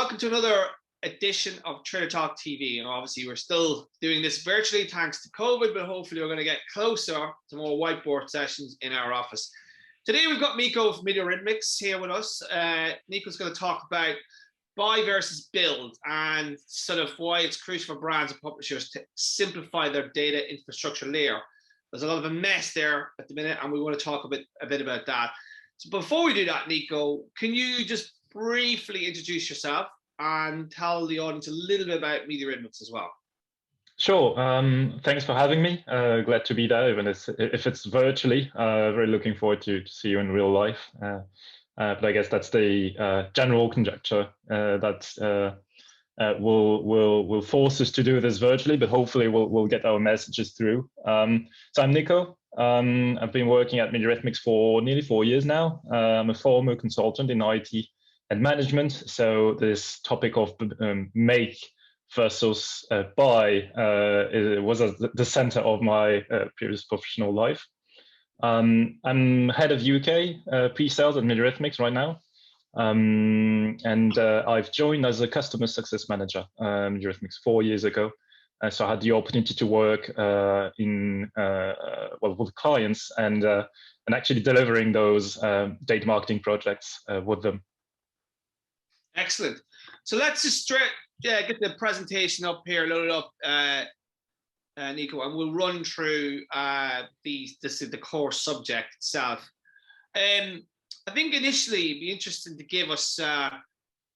welcome to another edition of Trader Talk TV. And obviously, we're still doing this virtually thanks to COVID, but hopefully, we're going to get closer to more whiteboard sessions in our office. Today, we've got Nico from Mediarithmics here with us. Nico's going to talk about buy versus build and sort of why it's crucial for brands and publishers to simplify their data infrastructure layer. There's a lot of a mess there at the minute, and we want to talk a bit about that. So before we do that, Nico, can you just briefly introduce yourself and tell the audience a little bit about Mediarithmics as well? Sure. Thanks for having me. Glad to be there, even if it's virtually. Very looking forward to see you in real life. But I guess that's the general conjecture that will force us to do this virtually, but hopefully we'll get our messages through. So I'm Nico. I've been working at Mediarithmics for nearly 4 years now. I'm a former consultant in IT and management. So this topic of make versus buy was at the center of my previous professional life. I'm head of UK pre-sales at Mediarithmics right now. And I've joined as a customer success manager Mediarithmics 4 years ago. So I had the opportunity to work with clients and actually delivering those data marketing projects with them. Excellent. So let's just get the presentation up here, load it up, Nico, and we'll run through the core subject itself. I think initially it'd be interesting to give us a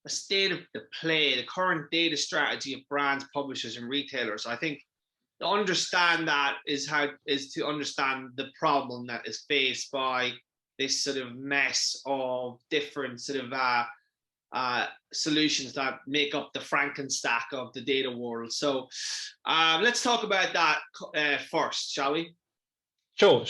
state of the play, the current data strategy of brands, publishers, and retailers. I think to understand that is to understand the problem that is faced by this sort of mess of different sort of solutions that make up the Frankenstack of the data world. So let's talk about that first, shall we? Sure.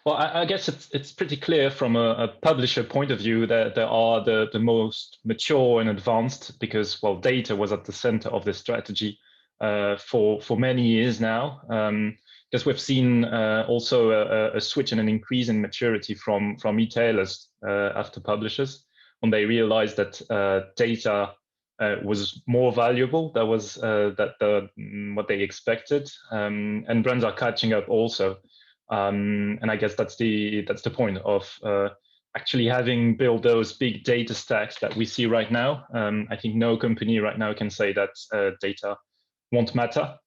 Well, I guess it's pretty clear from a publisher point of view that there are the most mature and advanced, because, well, data was at the center of this strategy for many years now. Because we've seen also a switch and an increase in maturity from retailers after publishers, when they realized that data was more valuable. That was what they expected, and brands are catching up also. And I guess that's the point of actually having built those big data stacks that we see right now. I think no company right now can say that data won't matter.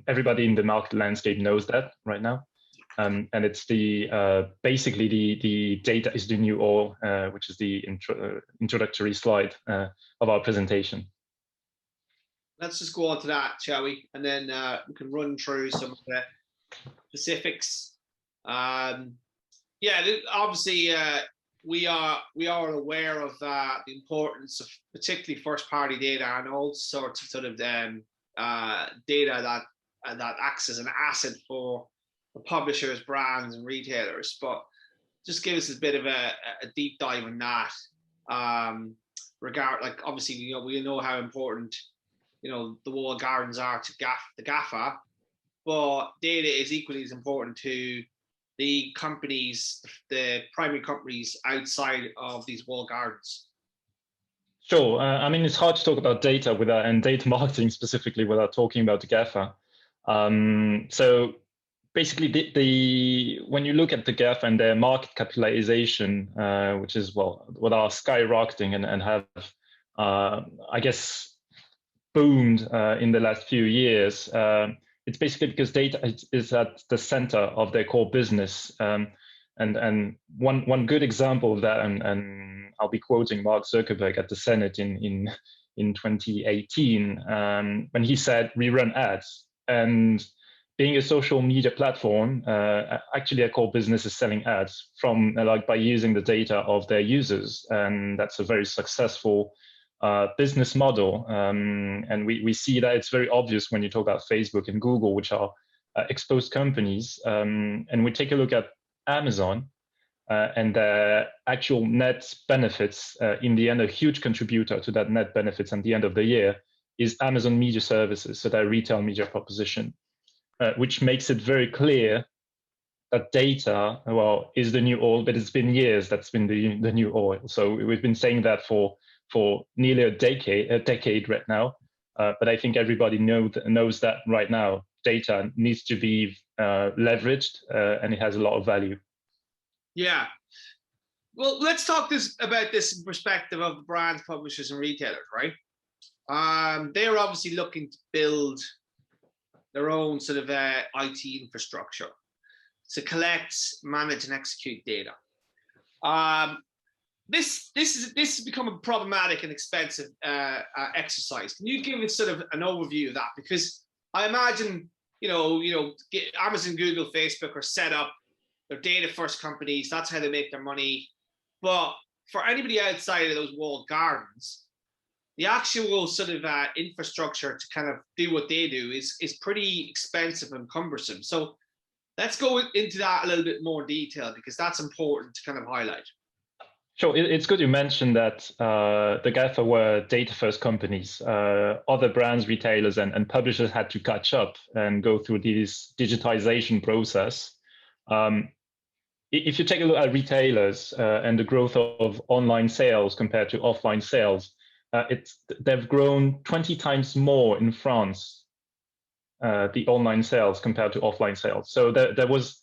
Everybody in the market landscape knows that right now. And it's basically the data is the new oil, which is the introductory slide of our presentation. Let's just go on to that, shall we? And then we can run through some of the specifics. Obviously, we are aware of the importance of particularly first-party data and all sorts of sort of data that acts as an asset for publishers, brands, and retailers. But just give us a bit of a deep dive on that. Obviously, we know how important the walled gardens are to the GAFA, but data is equally as important to the companies, the primary companies outside of these walled gardens. Sure. I mean, it's hard to talk about data and data marketing specifically without talking about the GAFA. So basically, when you look at the GAFA and their market capitalization, which is, what are skyrocketing and have, I guess, boomed in the last few years, it's basically because data is at the center of their core business. And one good example of that, and I'll be quoting Mark Zuckerberg at the Senate in 2018, when he said, "We run ads." And being a social media platform, actually, a core business is selling ads by using the data of their users, and that's a very successful business model. And we see that it's very obvious when you talk about Facebook and Google, which are exposed companies. And we take a look at Amazon and their actual net benefits. In the end, a huge contributor to that net benefits at the end of the year is Amazon Media Services, so their retail media proposition, which makes it very clear that data, is the new oil, but it's been years that's been the new oil. So we've been saying that for for nearly a decade right now. But I think everybody knows that right now data needs to be leveraged, and it has a lot of value. Yeah. Well, let's talk about this in perspective of the brands, publishers, and retailers, right? They're obviously looking to build their own sort of IT infrastructure to collect, manage, and execute data. This has become a problematic and expensive exercise. Can you give us sort of an overview of that? Because I imagine Amazon, Google, Facebook are set up. They're data first companies. That's how they make their money. But for anybody outside of those walled gardens, the actual sort of infrastructure to kind of do what they do is pretty expensive and cumbersome. So let's go into that a little bit more detail, because that's important to kind of highlight. Sure, it's good you mentioned that the GAFA were data-first companies. Other brands, retailers, and publishers had to catch up and go through this digitization process. If you take a look at retailers and the growth of online sales compared to offline sales, they've grown 20 times more in France, the online sales compared to offline sales. So there was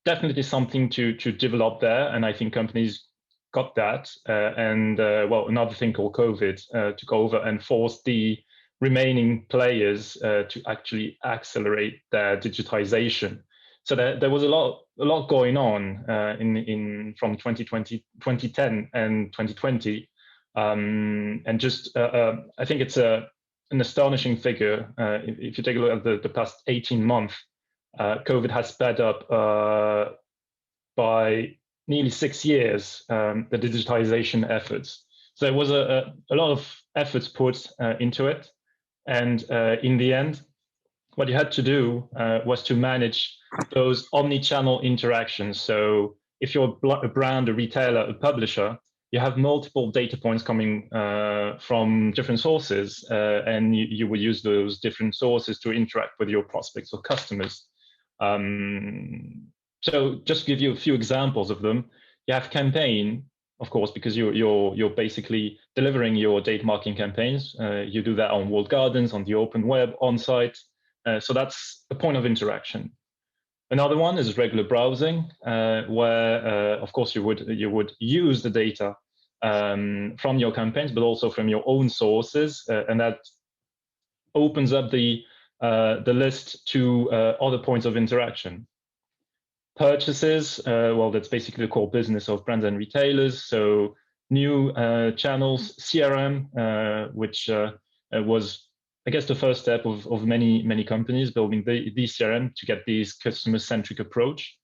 definitely something to develop there, and I think companies got that. Another thing called COVID took over and forced the remaining players to actually accelerate their digitization. So there was a lot going on from 2010 and 2020, and just I think it's an astonishing figure. If you take a look at the past 18 months, COVID has sped up by nearly 6 years the digitization efforts. So there was a lot of efforts put into it, and in the end, what you had to do was to manage those omni-channel interactions. So if you're a brand, a retailer, a publisher, you have multiple data points coming from different sources, and you would use those different sources to interact with your prospects or customers. So just to give you a few examples of them, you have campaign, of course, because you're basically delivering your data marketing campaigns. You do that on walled gardens, on the open web, on site. So that's a point of interaction. Another one is regular browsing, where, of course, you would use the data from your campaigns, but also from your own sources, and that opens up the list to other points of interaction. Purchases, that's basically the core business of brands and retailers. So new channels, CRM, which was, I guess, the first step of many companies building the CRM to get this customer-centric approach,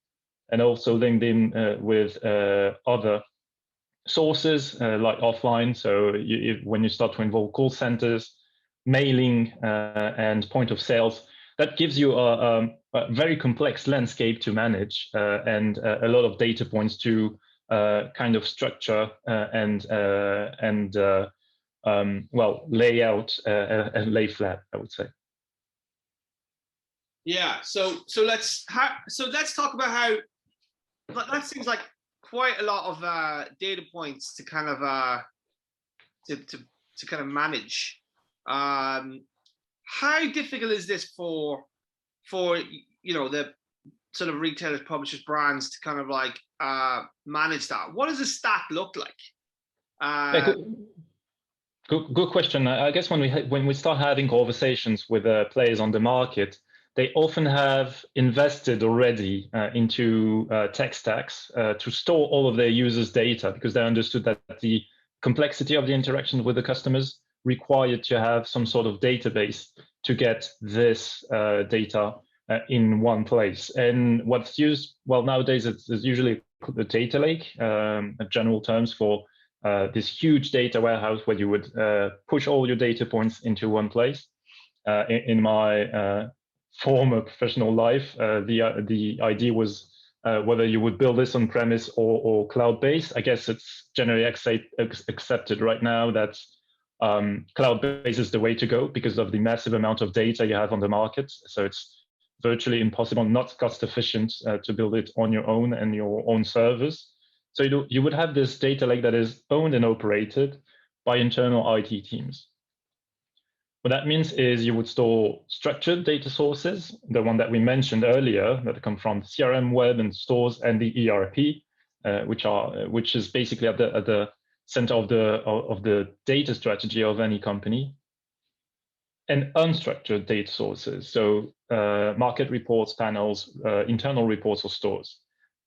and also linked in with other sources like offline. So when you start to involve call centers, mailing, and point of sales, that gives you a very complex landscape to manage and a lot of data points to kind of structure and lay out and lay flat, I would say. Yeah. So let's talk about how that seems like quite a lot of data points to kind of to kind of manage. How difficult is this for the sort of retailers, publishers, brands to kind of like manage that? What does a stack look like? Good question. I guess when we start having conversations with players on the market, they often have invested already into tech stacks to store all of their users' data, because they understood that the complexity of the interaction with the customers required to have some sort of database to get this data in one place. And what's used, nowadays it's usually the data lake, general terms for this huge data warehouse where you would push all your data points into one place. In my former professional life, the idea was whether you would build this on premise or cloud-based. I guess it's generally accepted right now that cloud-based is the way to go because of the massive amount of data you have on the market. So it's virtually impossible, not cost efficient, to build it on your own and your own servers. So you would have this data lake that is owned and operated, by internal IT teams. What that means is you would store structured data sources, the one that we mentioned earlier, that come from the CRM, web, and stores, and the ERP, which is basically at the center of the data strategy of any company, and unstructured data sources, so market reports, panels, internal reports, or stores.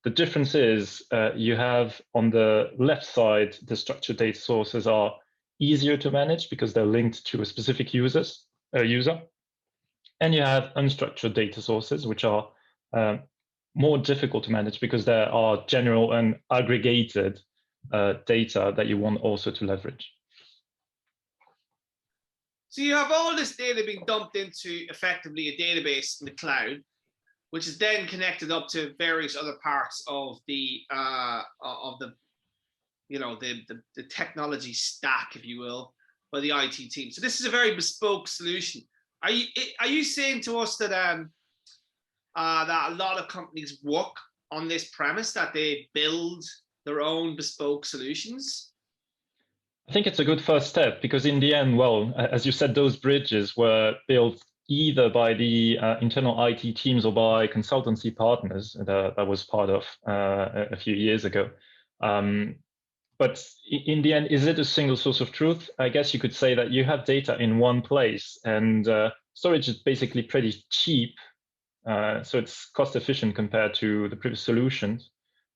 The difference is you have on the left side, the structured data sources are easier to manage because they're linked to a specific user. And you have unstructured data sources, which are more difficult to manage because there are general and aggregated data that you want also to leverage. So you have all this data being dumped into effectively a database in the cloud, which is then connected up to various other parts of the technology stack, if you will, by the IT team. So this is a very bespoke solution. Are you saying to us that that a lot of companies work on this premise, that they build their own bespoke solutions? I think it's a good first step because in the end, well, as you said, those bridges were built either by the internal IT teams or by consultancy partners that was part of a few years ago. But in the end, is it a single source of truth? I guess you could say that you have data in one place, and storage is basically pretty cheap. So it's cost efficient compared to the previous solutions.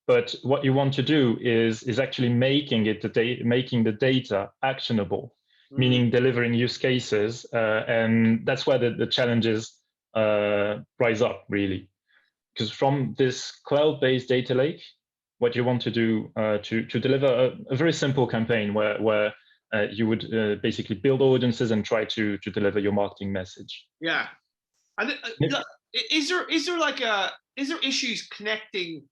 But what you want to do is actually making the data actionable, meaning delivering use cases, and that's where the challenges rise up, really. Because from this cloud-based data lake, what you want to do to deliver a very simple campaign where you would basically build audiences and try to deliver your marketing message. Yeah, and is there issues connecting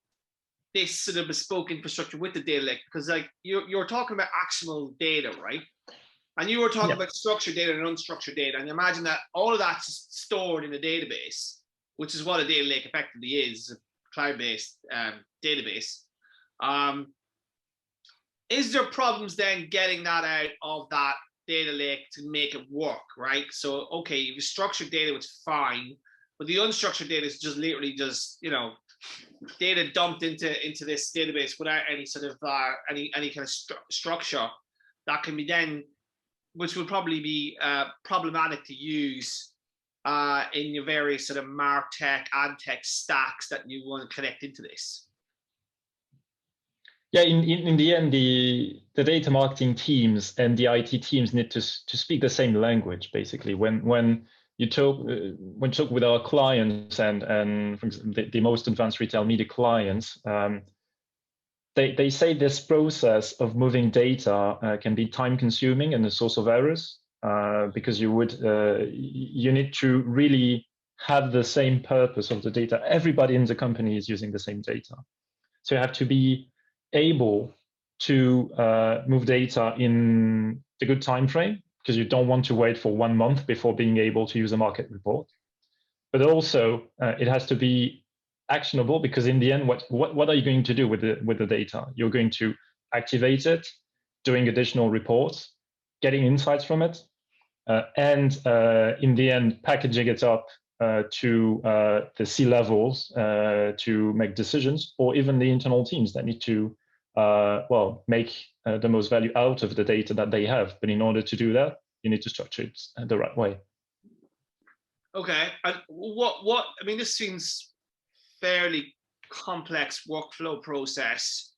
this sort of bespoke infrastructure with the data lake? Because like you're talking about actionable data, right? And you were talking about structured data and unstructured data, and imagine that all of that's stored in a database, which is what a data lake effectively is, a cloud-based database. Is there problems then getting that out of that data lake to make it work, right? So, okay, you have structured data, which is fine, but the unstructured data is just literally just, data dumped into this database without any sort of any kind of structure that can be then, which would probably be problematic to use in your various sort of MarTech, AdTech stacks that you want to connect into this. Yeah, in the end, the data marketing teams and the IT teams need to speak the same language. Basically, when you talk with our clients and for example, the most advanced retail media clients, they say this process of moving data can be time consuming and a source of errors because you need to really have the same purpose of the data. Everybody in the company is using the same data, so you have to be able to move data in a good time frame, because you don't want to wait for 1 month before being able to use a market report. But also it has to be actionable, because in the end, what are you going to do with the data? You're going to activate it, doing additional reports, getting insights from it, and in the end, packaging it up to the C-levels to make decisions, or even the internal teams that need to make the most value out of the data that they have. But in order to do that, you need to structure it the right way. Okay, and I mean, this seems fairly complex workflow process.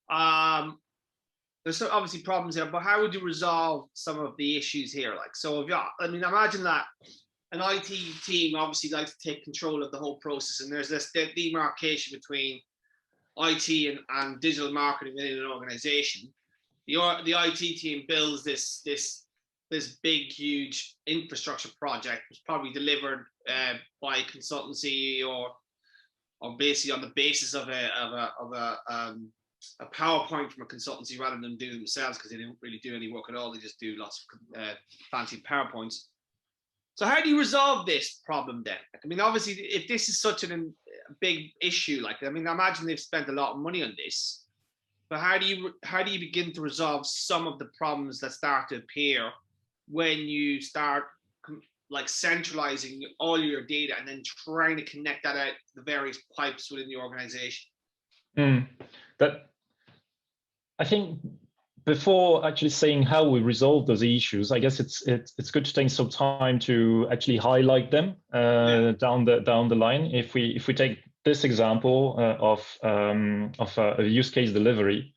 There's obviously problems here, but how would you resolve some of the issues here? Like, so if imagine that an IT team obviously likes to take control of the whole process, and there's this demarcation between IT and digital marketing within an organization. The IT team builds this big, huge infrastructure project, was probably delivered by consultancy or basically on the basis of a PowerPoint from a consultancy rather than do it themselves, because they didn't really do any work at all. They just do lots of fancy PowerPoints. So how do you resolve this problem then? I mean, obviously, if this is such a big issue, I imagine they've spent a lot of money on this. But how do you begin to resolve some of the problems that start to appear when you start like centralizing all your data and then trying to connect that out to the various pipes within the organization? That I think before actually saying how we resolve those issues, I guess it's good to take some time to actually highlight them down the line. If we take this example of a use case delivery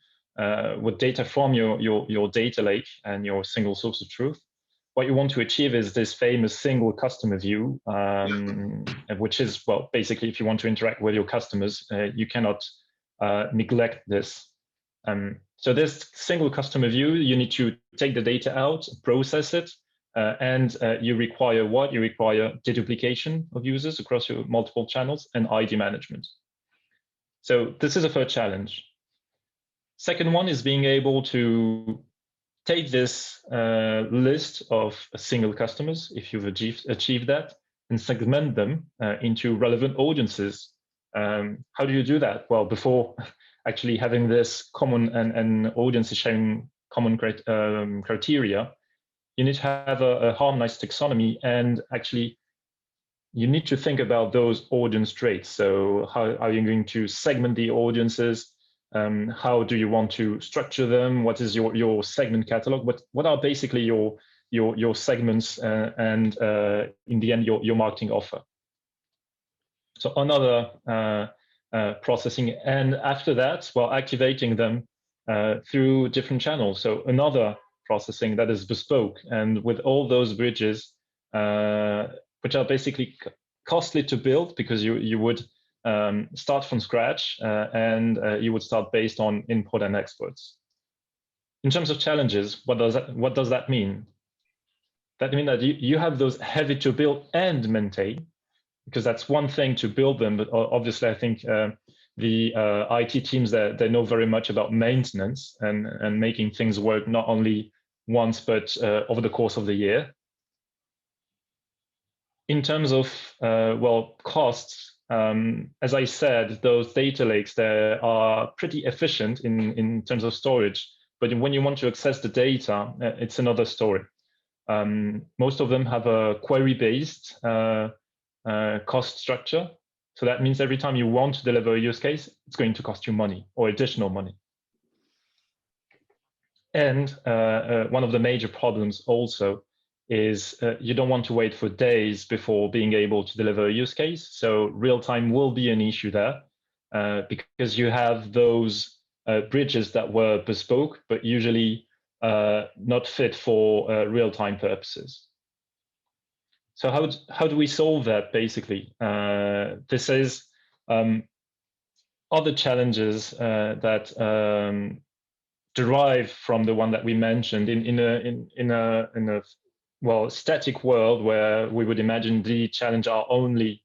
with data from your data lake and your single source of truth, what you want to achieve is this famous single customer view, which is, well, basically, if you want to interact with your customers, you cannot neglect this. So this single customer view, you need to take the data out, process it, and you require what? You require deduplication of users across your multiple channels and ID management. So this is a first challenge. Second one is being able to take this list of single customers, if you've achieved that, and segment them into relevant audiences. How do you do that? Well, before actually having this common and audiences sharing common criteria, you need to have a harmonized taxonomy, and actually you need to think about those audience traits. So how are you going to segment the audiences? How do you want to structure them? What is your segment catalog? What are basically your segments and in the end your marketing offer? So another processing, and after that, well, activating them through different channels. So another processing that is bespoke, and with all those bridges, which are basically costly to build because you would start from scratch and you would start based on input and exports. In terms of challenges, what does that mean? That means that you have those heavy to build and maintain, because that's one thing to build them, but obviously I think the IT teams, they know very much about maintenance and making things work not only once, but over the course of the year. In terms of, well, costs, as I said, those data lakes, they are pretty efficient in terms of storage, but when you want to access the data, it's another story. Most of them have a query-based cost structure. So that means every time you want to deliver a use case, it's going to cost you money or additional money. And one of the major problems also is you don't want to wait for days before being able to deliver a use case. So real time will be an issue there because you have those bridges that were bespoke, but usually not fit for real time purposes. So how do we solve that, basically? This is other challenges that derive from the one that we mentioned in a well, static world where we would imagine the challenge are only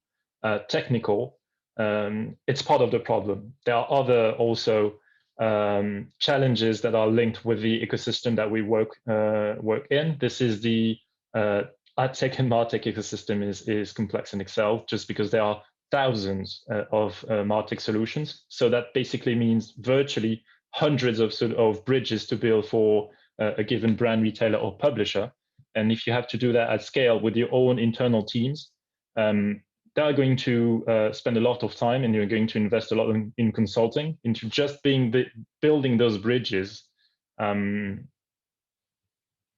technical. It's part of the problem. There are other also challenges that are linked with the ecosystem that we work in. This is the AdTech and MarTech ecosystem is complex in itself, just because there are thousands of MarTech solutions. So that basically means virtually hundreds of bridges to build for a given brand, retailer, or publisher. And if you have to do that at scale with your own internal teams, they are going to spend a lot of time, and you're going to invest a lot in consulting into just building those bridges.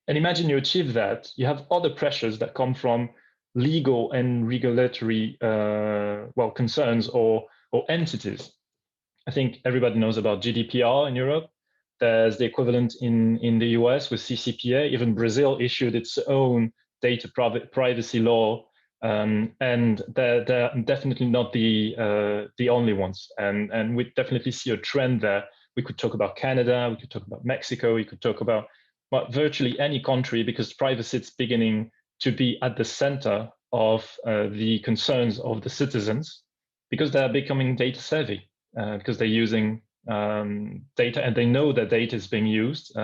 And imagine you achieve that, you have other pressures that come from legal and regulatory well, concerns or entities. I think everybody knows about GDPR in Europe. There's the equivalent in the US with CCPA. Even Brazil issued its own data privacy law, and they're definitely not the only ones. And we definitely see a trend there. We could talk about Canada, we could talk about Mexico, we could talk about virtually any country, because privacy is beginning to be at the center of the concerns of the citizens, because they're becoming data savvy, because they're using data and they know that data is being used.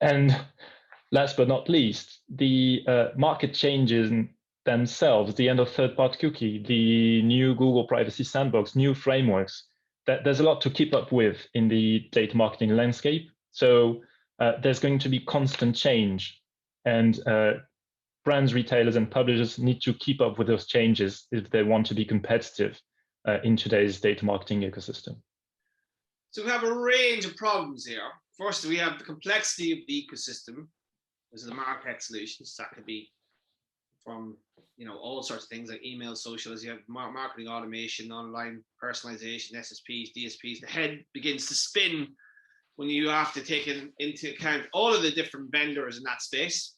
And last but not least, the market changes themselves, the end of third-party cookie, the new Google Privacy Sandbox, new frameworks. there's a lot to keep up with in the data marketing landscape. So there's going to be constant change, and brands, retailers, and publishers need to keep up with those changes if they want to be competitive in today's data marketing ecosystem. So we have a range of problems here. First, we have the complexity of the ecosystem. There's the MarTech solutions that could be from all sorts of things like email, social, as you have marketing automation, online personalization, SSPs, DSPs. The head begins to spin when you have to take into account all of the different vendors in that space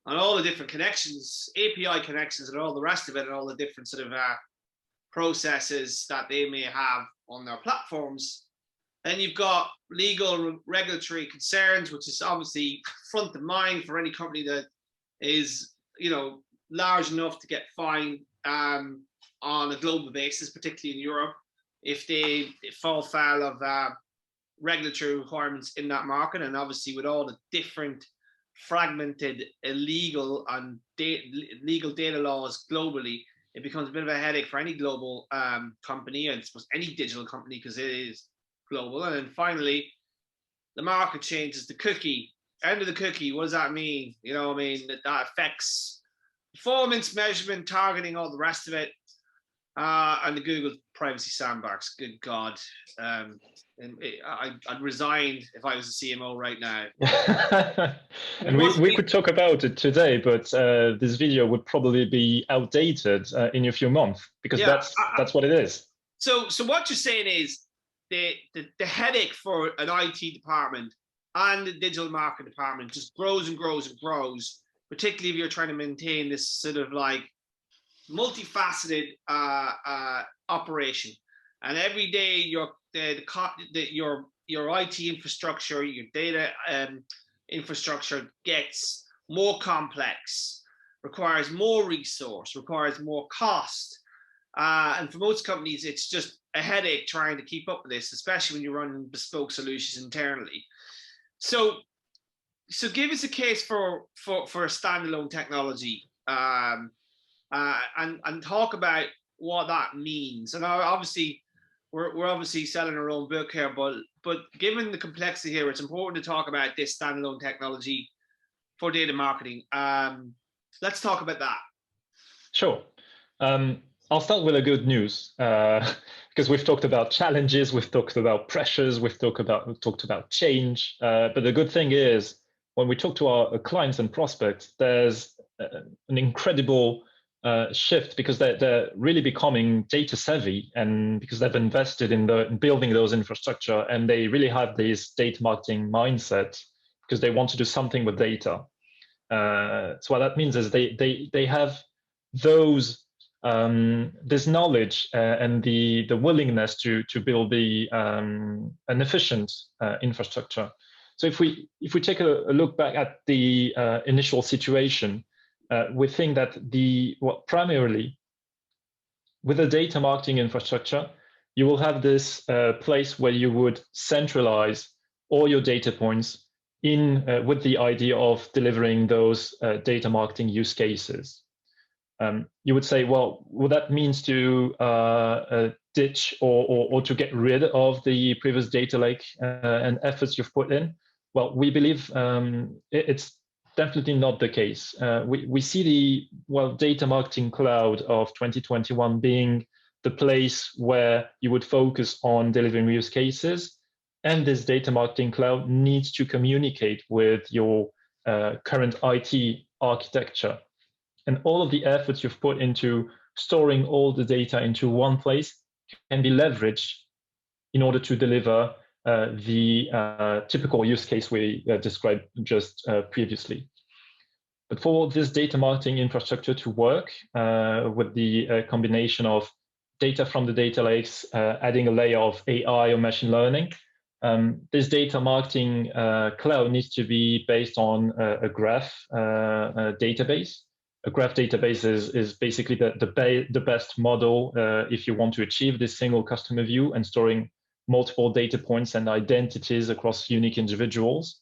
and all the different connections, API connections, and all the rest of it, and all the different sort of processes that they may have on their platforms. Then you've got legal regulatory concerns, which is obviously front of mind for any company that is, large enough to get fined on a global basis, particularly in Europe, if they fall foul of regulatory requirements in that market. And obviously with all the different fragmented illegal and legal data laws globally, it becomes a bit of a headache for any global company, and I suppose any digital company, because it is global. And then finally, the market changes. The cookie, end of the cookie, what does that mean? That affects performance measurement, targeting, all the rest of it, and the Google privacy sandbox. Good God, I'd resign if I was a CMO right now. And we could talk about it today, but this video would probably be outdated in a few months, because that's what it is. So what you're saying is the headache for an IT department and the digital marketing department just grows and grows and grows, particularly if you're trying to maintain this sort of like multifaceted operation. And every day your IT infrastructure, your data infrastructure gets more complex, requires more resource, requires more cost. And for most companies, it's just a headache trying to keep up with this, especially when you're running bespoke solutions internally. So give us a case for a standalone technology, and talk about what that means. And obviously, we're obviously selling our own book here, but given the complexity here, it's important to talk about this standalone technology for data marketing. Let's talk about that. Sure. I'll start with the good news, because we've talked about challenges, we've talked about pressures, we've talked about change. But the good thing is, when we talk to our clients and prospects, there's an incredible shift, because they're really becoming data savvy, and because they've invested in building those infrastructure, and they really have this data marketing mindset because they want to do something with data. So what that means is they have this knowledge and the willingness to build an efficient infrastructure. So if we take a look back at the initial situation, we think that primarily with a data marketing infrastructure, you will have this place where you would centralize all your data points with the idea of delivering those data marketing use cases. You would say, well, what that means to ditch or to get rid of the previous data lake and efforts you've put in. Well, we believe it's definitely not the case. We see the data marketing cloud of 2021 being the place where you would focus on delivering use cases, and this data marketing cloud needs to communicate with your current IT architecture. And all of the efforts you've put into storing all the data into one place can be leveraged in order to deliver the typical use case we described just previously. But for this data marketing infrastructure to work with the combination of data from the data lakes, adding a layer of AI or machine learning, this data marketing cloud needs to be based on a graph database. A graph database is basically the best model if you want to achieve this single customer view and storing multiple data points and identities across unique individuals.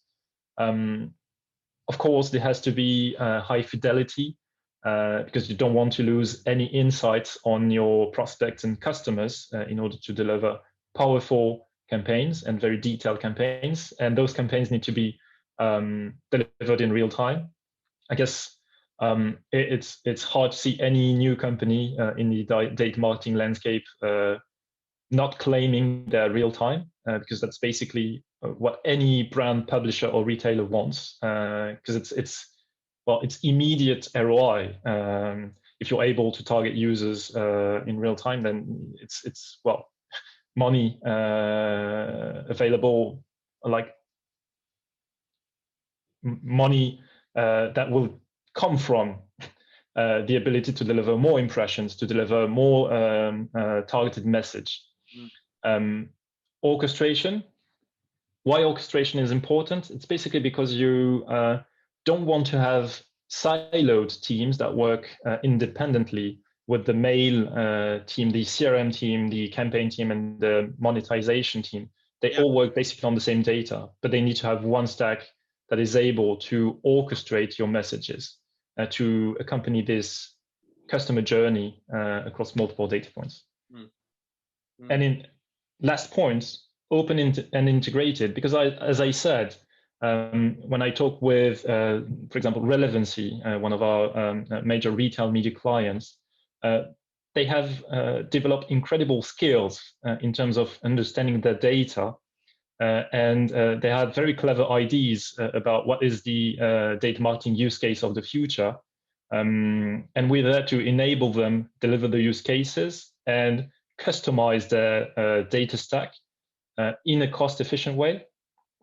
Of course, there has to be high fidelity because you don't want to lose any insights on your prospects and customers in order to deliver powerful campaigns and very detailed campaigns, and those campaigns need to be delivered in real time. I guess it's hard to see any new company in the data marketing landscape not claiming they're real time, because that's basically what any brand publisher or retailer wants, because it's immediate ROI. If you're able to target users in real time, then it's money available, like money that will come from the ability to deliver more impressions, to deliver more targeted message. Orchestration. Why orchestration is important? It's basically because you don't want to have siloed teams that work independently, with the mail team, the CRM team, the campaign team, and the monetization team. They all work basically on the same data, but they need to have one stack that is able to orchestrate your messages to accompany this customer journey across multiple data points. And in last point, open and integrated, because as I said, when I talk with, for example, Relevancy, one of our major retail media clients, they have developed incredible skills in terms of understanding their data, and they had very clever ideas about what is the data marketing use case of the future. And we're there to enable them deliver the use cases and customize their data stack in a cost-efficient way,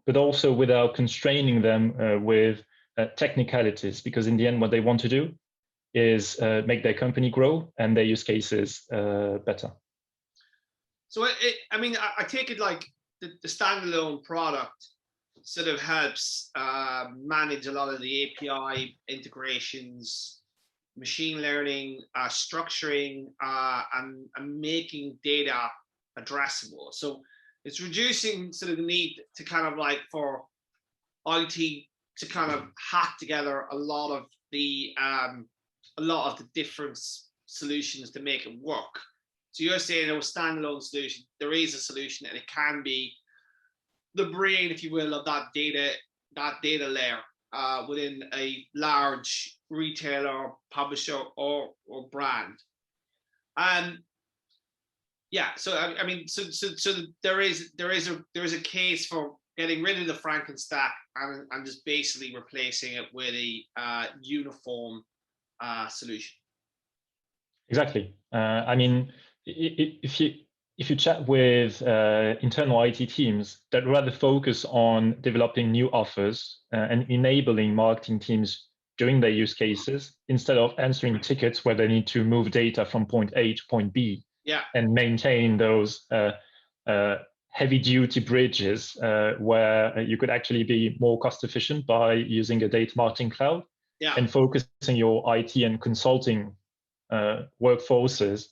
but also without constraining them with technicalities, because in the end, what they want to do is make their company grow and their use cases better. So, I take it like the standalone product sort of helps manage a lot of the API integrations, machine learning, structuring, and making data addressable. So it's reducing sort of the need to kind of like for IT to kind of hack together a lot of the different solutions to make it work. So you're saying a standalone solution, there is a solution, and it can be the brain, if you will, of that data layer within a large retailer, publisher, or brand. So there is a case for getting rid of the Franken stack and just basically replacing it with a uniform solution. Exactly. If you chat with internal IT teams, that rather focus on developing new offers and enabling marketing teams doing their use cases instead of answering tickets where they need to move data from point A to point B, and maintain those heavy-duty bridges where you could actually be more cost-efficient by using a data marketing cloud, and focusing your IT and consulting workforces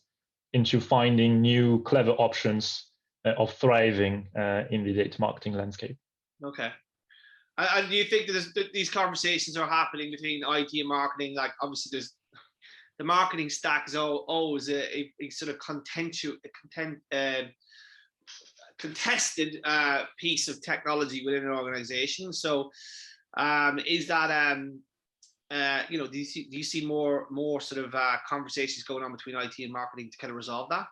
into finding new clever options of thriving in the data marketing landscape. Okay. And do you think that these conversations are happening between IT and marketing? Like, obviously, there's the marketing stack is always a sort of contested piece of technology within an organization. So, is that do you see more sort of conversations going on between IT and marketing to kind of resolve that?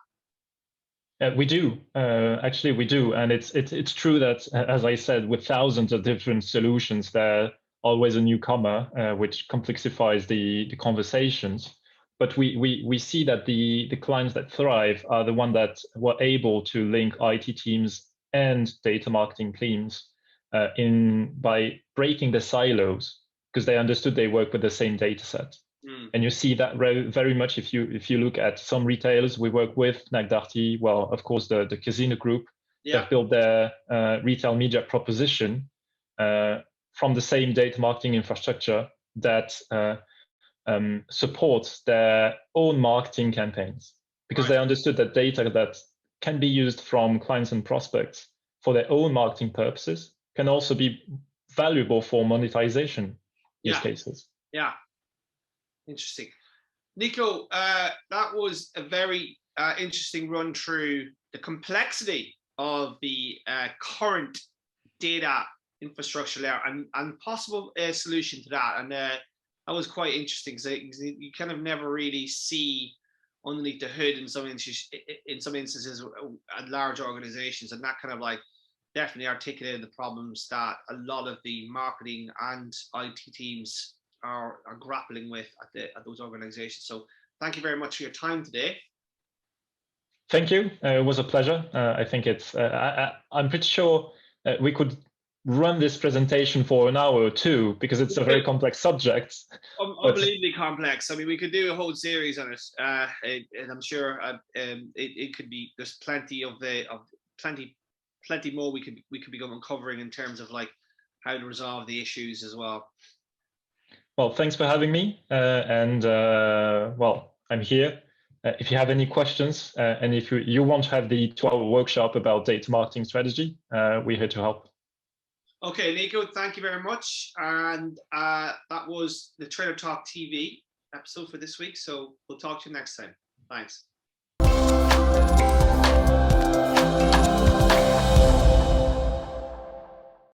We do, actually we do. And it's true that, as I said, with thousands of different solutions, there's always a newcomer, which complexifies the conversations. But we see that the clients that thrive are the ones that were able to link IT teams and data marketing teams by breaking the silos, because they understood they work with the same data set. And you see that very much if you look at some retailers we work with, Nagdarty, well, of course, the Casino Group, that built their retail media proposition from the same data marketing infrastructure that supports their own marketing campaigns, because they understood that data that can be used from clients and prospects for their own marketing purposes can also be valuable for monetization use cases. Yeah. Interesting. Nico, that was a very interesting run through the complexity of the current data infrastructure layer and possible solution to that. And that was quite interesting because you kind of never really see underneath the hood in some instances at large organizations, and that kind of like definitely articulated the problems that a lot of the marketing and IT teams are grappling with at those organizations. So thank you very much for your time today. Thank you. It was a pleasure. I think it's, I'm pretty sure we could run this presentation for an hour or two because it's a very complex subject. Unbelievably complex. I mean, we could do a whole series on it, and I'm sure it could be. There's plenty more we could be uncovering in terms of like how to resolve the issues as well. Well, thanks for having me, and well, I'm here. If you have any questions, and if you want to have the 2-hour workshop about data marketing strategy, we're here to help. Okay, Nico, thank you very much. And that was the Trader Talk TV episode for this week. So we'll talk to you next time. Thanks.